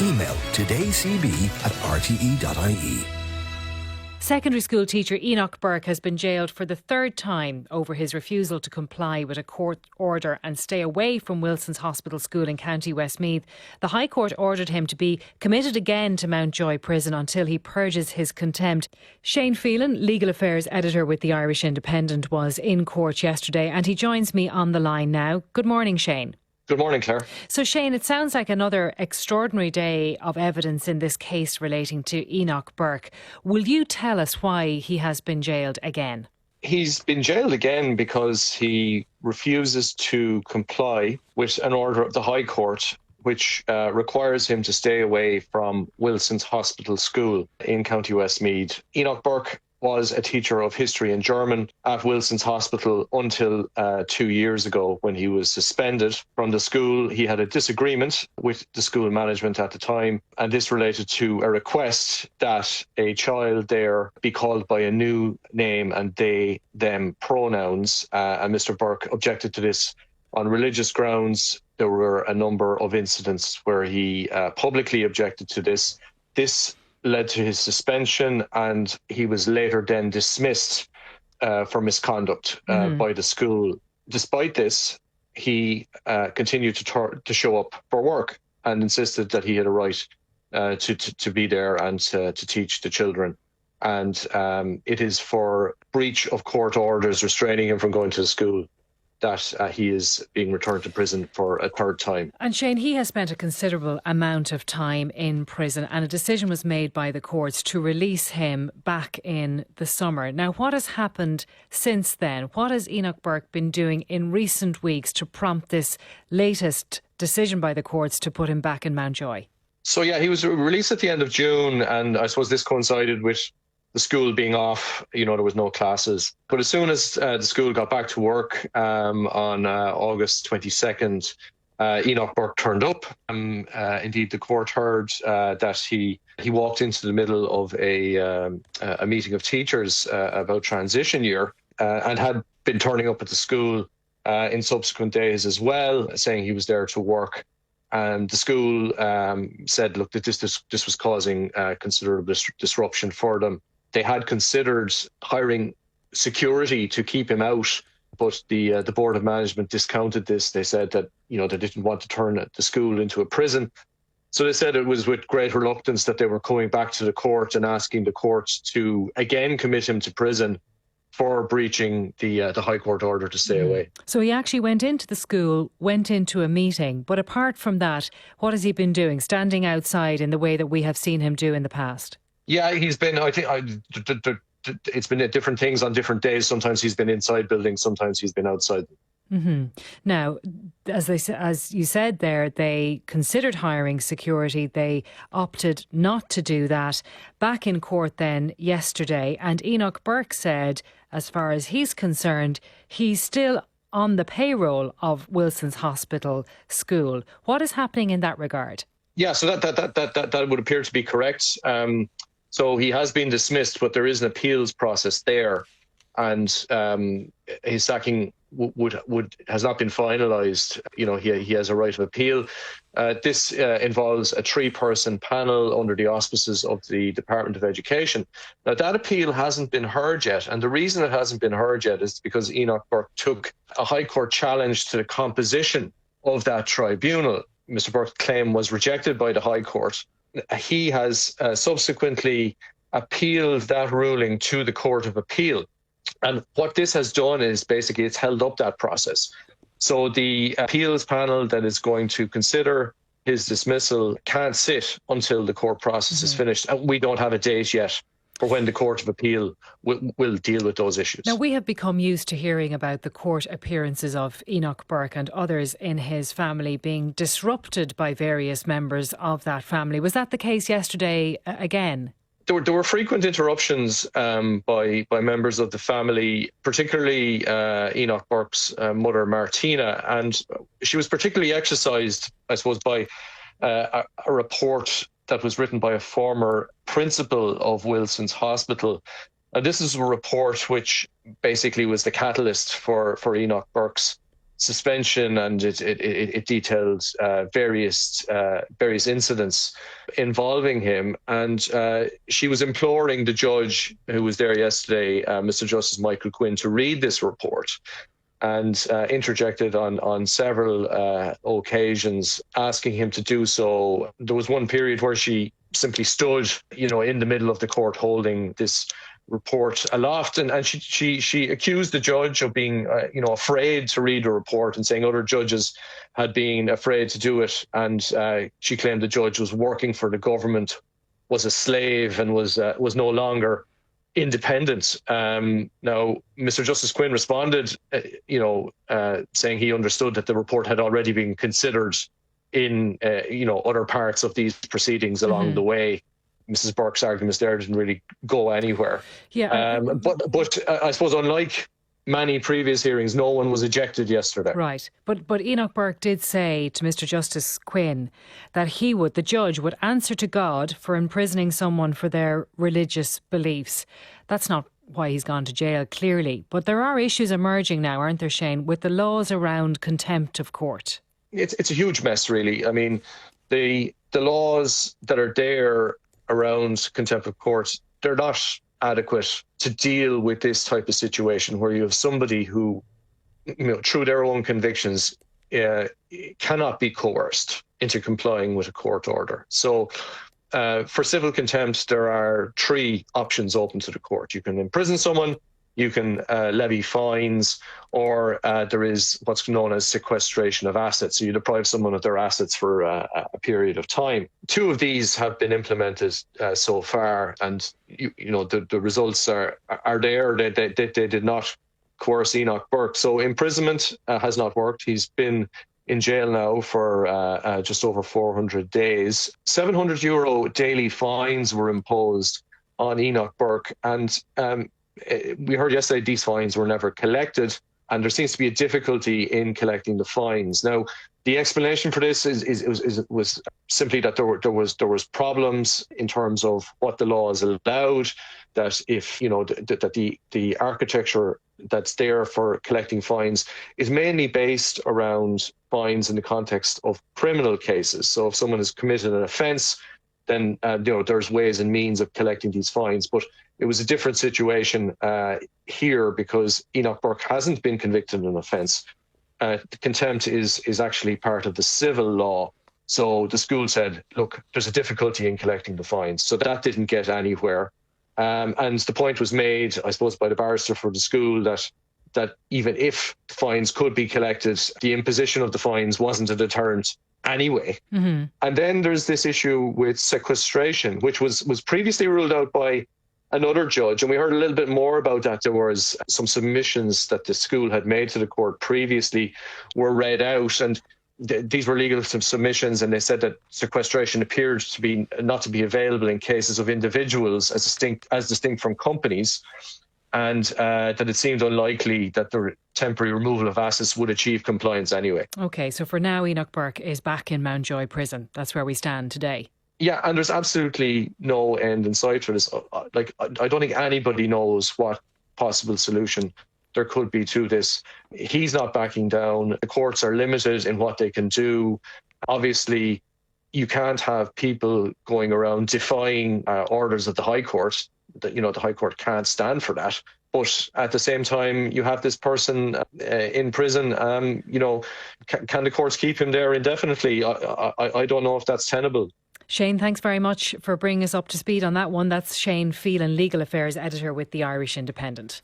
Email todaycb@rte.ie. Secondary school teacher Enoch Burke has been jailed for the third time over his refusal to comply with a court order and stay away from Wilson's Hospital School in County Westmeath. The High Court ordered him to be committed again to Mountjoy prison until he purges his contempt. Shane Phelan, Legal Affairs Editor with the Irish Independent, was in court yesterday and he joins me on the line now. Good morning, Shane. Good morning, Claire. So, Shane, it sounds like another extraordinary day of evidence in this case relating to Enoch Burke. Will you tell us why he has been jailed again? He's been jailed again because he refuses to comply with an order of the High Court which requires him to stay away from Wilson's Hospital School in County Westmeath. Enoch Burke was a teacher of history and German at Wilson's Hospital until 2 years ago when he was suspended from the school. He had a disagreement with the school management at the time, and this related to a request that a child there be called by a new name and they, them pronouns. And Mr. Burke objected to this on religious grounds. There were a number of incidents where he publicly objected to this. This led to his suspension, and he was later then dismissed for misconduct by the school. Despite this, he continued to show up for work and insisted that he had a right to be there and to teach the children. And it is for breach of court orders restraining him from going to the school that he is being returned to prison for a third time. And Shane, he has spent a considerable amount of time in prison, and a decision was made by the courts to release him back in the summer. Now, what has happened since then? What has Enoch Burke been doing in recent weeks to prompt this latest decision by the courts to put him back in Mountjoy? So yeah, he was released at the end of June, and I suppose this coincided with the school being off. You know, there was no classes. But as soon as the school got back to work on August 22nd, Enoch Burke turned up. Indeed, the court heard that he walked into the middle of a meeting of teachers about transition year and had been turning up at the school in subsequent days as well, saying he was there to work. And the school said, look, that this was causing considerable disruption for them. They had considered hiring security to keep him out, but the Board of Management discounted this. They said that, you know, they didn't want to turn the school into a prison. So they said it was with great reluctance that they were coming back to the court and asking the courts to again commit him to prison for breaching the High Court order to stay away. So he actually went into the school, went into a meeting, but apart from that, what has he been doing? Standing outside in the way that we have seen him do in the past? Yeah, he's been, it's been at different things on different days. Sometimes he's been inside buildings, sometimes he's been outside. Mm-hmm. Now, as you said there, they considered hiring security. They opted not to do that. Back in court then yesterday, and Enoch Burke said, as far as he's concerned, he's still on the payroll of Wilson's Hospital School. What is happening in that regard? Yeah, so that would appear to be correct. So he has been dismissed, but there is an appeals process there, and his sacking has not been finalised. You know, he has a right of appeal. This involves a 3-person panel under the auspices of the Department of Education. Now, that appeal hasn't been heard yet, and the reason it hasn't been heard yet is because Enoch Burke took a High Court challenge to the composition of that tribunal. Mr. Burke's claim was rejected by the High Court. He has subsequently appealed that ruling to the Court of Appeal. And what this has done is basically it's held up that process. So the appeals panel that is going to consider his dismissal can't sit until the court process is finished. And we don't have a date yet for when the Court of Appeal will deal with those issues. Now, we have become used to hearing about the court appearances of Enoch Burke and others in his family being disrupted by various members of that family. Was that the case yesterday again? There were frequent interruptions by members of the family, particularly Enoch Burke's mother, Martina, and she was particularly exercised, I suppose, by a report that was written by a former principal of Wilson's Hospital. And this is a report which basically was the catalyst for Enoch Burke's suspension, and it detailed various incidents involving him. And she was imploring the judge who was there yesterday, Mr. Justice Michael Quinn, to read this report, and interjected on several occasions, asking him to do so. There was one period where she simply stood, in the middle of the court holding this report aloft, and she accused the judge of being, afraid to read the report, and saying other judges had been afraid to do it. And she claimed the judge was working for the government, was a slave, and was no longer independent. Now, Mr. Justice Quinn responded, saying he understood that the report had already been considered in, other parts of these proceedings along the way. Mrs. Burke's arguments there didn't really go anywhere. Yeah. But I suppose, unlike many previous hearings, no one was ejected yesterday. Right. But Enoch Burke did say to Mr. Justice Quinn that the judge would answer to God for imprisoning someone for their religious beliefs. That's not why he's gone to jail, clearly. But there are issues emerging now, aren't there, Shane, with the laws around contempt of court? It's a huge mess, really. I mean, the laws that are there around contempt of court, they're not adequate to deal with this type of situation where you have somebody who, through their own convictions, cannot be coerced into complying with a court order. So for civil contempt, there are three options open to the court. You can imprison someone, you can levy fines, or there is what's known as sequestration of assets. So you deprive someone of their assets for a period of time. Two of these have been implemented so far, and the results are there. They did not coerce Enoch Burke. So imprisonment has not worked. He's been in jail now for just over 400 days. €700 daily fines were imposed on Enoch Burke, and we heard yesterday these fines were never collected, and there seems to be a difficulty in collecting the fines. Now, the explanation for this was simply that there was problems in terms of what the laws allowed. That if that the architecture that's there for collecting fines is mainly based around fines in the context of criminal cases. So if someone has committed an offence, then there's ways and means of collecting these fines. But it was a different situation here because Enoch Burke hasn't been convicted of an offence. Contempt is actually part of the civil law. So the school said, look, there's a difficulty in collecting the fines. So that didn't get anywhere. And the point was made, I suppose, by the barrister for the school that even if fines could be collected, the imposition of the fines wasn't a deterrent anyway. Mm-hmm. And then there's this issue with sequestration, which was previously ruled out by another judge, and we heard a little bit more about that. There was some submissions that the school had made to the court previously were read out, and these were legal submissions, and they said that sequestration appeared to be not to be available in cases of individuals as distinct from companies, and that it seemed unlikely that the temporary removal of assets would achieve compliance anyway. Okay, so for now, Enoch Burke is back in Mountjoy prison. That's where we stand today. Yeah, and there's absolutely no end in sight for this. I don't think anybody knows what possible solution there could be to this. He's not backing down. The courts are limited in what they can do. Obviously, you can't have people going around defying orders of the High Court. The High Court can't stand for that. But at the same time, you have this person in prison. Can the courts keep him there indefinitely? I don't know if that's tenable. Shane, thanks very much for bringing us up to speed on that one. That's Shane Phelan, Legal Affairs Editor with the Irish Independent.